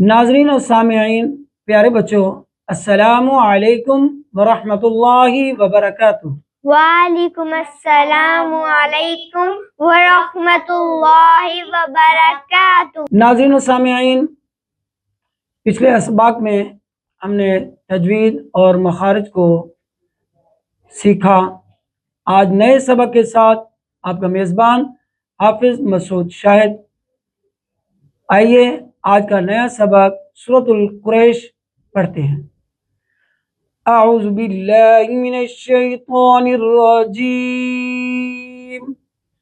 ناظرین و سامعین، پیارے بچوں، السلام علیکم ورحمۃ اللہ وبرکاتہ۔ وعلیکم السلام علیکم ورحمۃ اللہ وبرکاتہ۔ ناظرین و سامعین، پچھلے اسباق میں ہم نے تجوید اور مخارج کو سیکھا۔ آج نئے سبق کے ساتھ آپ کا میزبان حافظ مسعود شاہد۔ آئیے آج کا نیا سبق سورۃ القریش پڑھتے ہیں۔ اعوذ باللہ من الشیطان الرجیم۔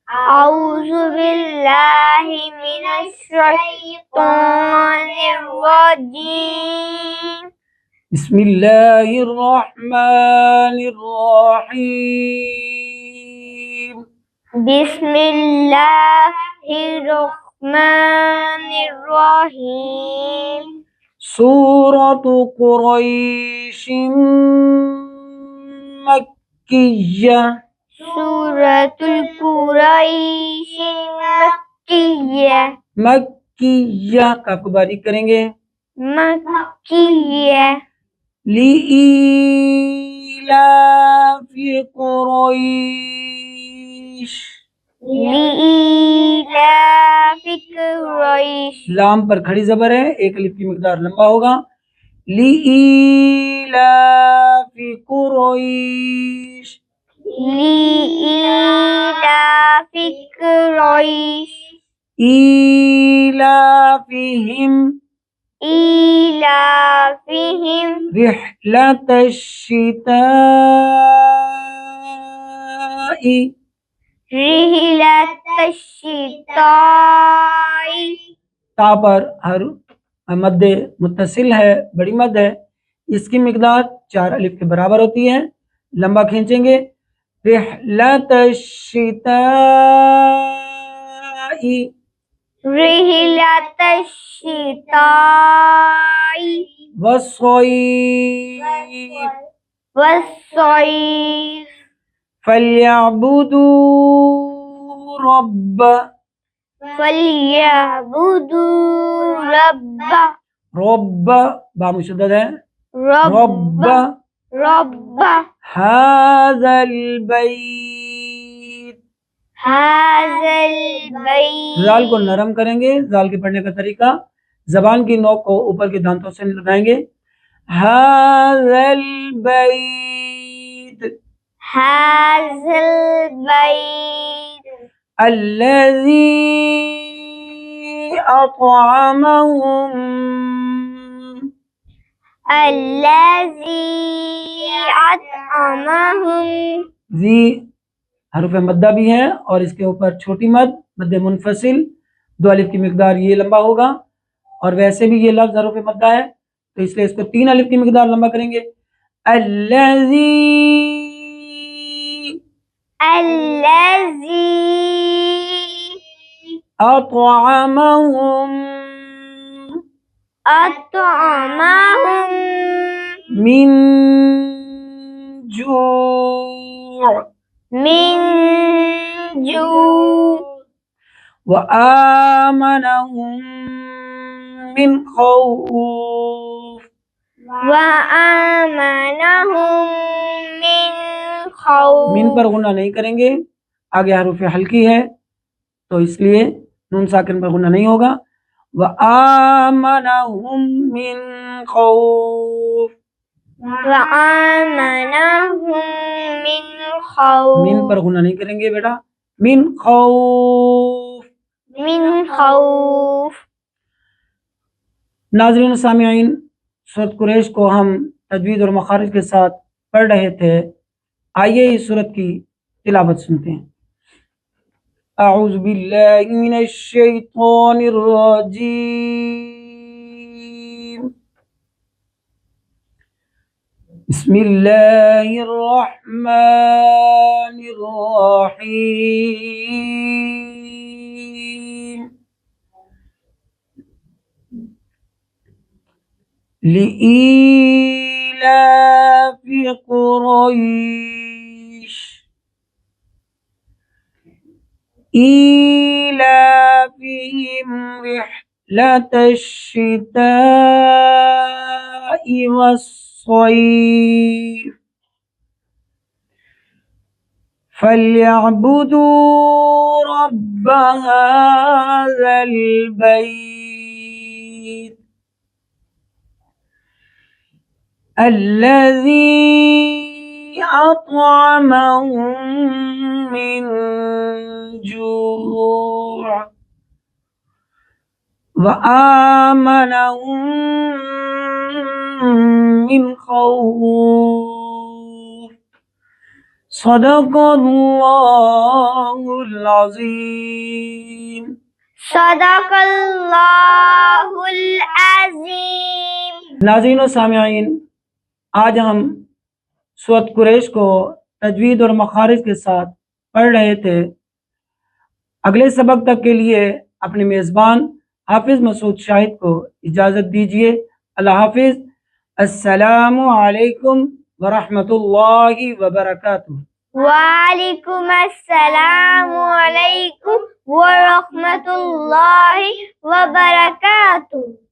اعوذ باللہ من الشیطان الرجیم۔ بسم اللہ الرحمن الرحیم۔ بسم اللہ الرحمن الرحیم۔ سورۃ قریش مکیہ۔ سورۃ القریش مکیہ۔ مکیہ کاف کو باریک کریں گے۔ مکیہ۔ لإیلاف قریش۔ لإیلاف قریش۔ لام پر کھڑی زبر ہے، ایک الف کی مقدار لمبا ہوگا۔ لإیلاف قریش۔ لإیلاف قریش۔ ایلافہم۔ ایلافہم۔ رحلۃ الشتاء۔ رحلۃ الشتاء۔ تا پر ہر مد متصل ہے، بڑی مد ہے، اس کی مقدار 4 الف کے برابر ہوتی ہے، لمبا کھینچیں گے۔ رحلۃ الشتاء۔ رحلۃ الشتاء والصیف۔ والصیف۔ فلیعبدوا رب۔ فلیعبدوا رب۔ رب با مشدد ہے۔ رب۔ رب ھذا البیت۔ ھذا البیت۔ زال کو نرم کریں گے۔ زال کے پڑھنے کا طریقہ، زبان کی نوک کو اوپر کے دانتوں سے لگائیں گے۔ ھذا البیت۔ ھذا البیت۔ الذی اطعمہم۔ الذی اطعمہم۔ ذی حروف مدہ بھی ہے، اور اس کے اوپر چھوٹی مد منفصل 2 الف کی مقدار یہ لمبا ہوگا، اور ویسے بھی یہ لفظ حروف مدہ ہے تو اس لیے اس کو 3 الف کی مقدار لمبا کریں گے۔ الذی۔ الذی اطعمہم۔ اطعمہم۔ من جوع۔ من جوع۔ وآمنہم من خوف۔ وآمنہم من خوف۔ من پر غنہ نہیں کریں گے، آگے حروف ہلکی ہے تو اس لیے نون ساکن پر غنہ نہیں ہوگا۔ وآمنہم من خوف۔ وآمنہم من خوف۔ من پر غنہ نہیں کریں گے بیٹا، من خوف۔ من خوف۔ ناظرین و سامعین، سورۃ قریش کو ہم تجوید اور مخارج کے ساتھ پڑھ رہے تھے۔ آئیے اس سورت کی تلاوت سنتے ہیں۔ اعوذ باللہ من الشیطان الرجیم۔ بسم اللہ الرحمن الرحیم۔ لإیلاف قریش۔ إيلافهم رحلة الشتاء والصيف فليعبدوا رب هذا البيت الذي أطعمهم من جوع وآمنهم من خوف صدق اللہ العظیم. صدق اللہ العظیم. ناظرین و سامعین، آج ہم سورۃ قریش کو تجوید اور مخارج کے ساتھ پڑھ رہے تھے. اگلے سبق تک کے لیے اپنے میزبان حافظ مسعود شاہد کو اجازت دیجیے. اللہ حافظ. السلام علیکم ورحمۃ اللہ وبرکاتہ. وعلیکم السلام علیکم ورحمۃ اللہ وبرکاتہ.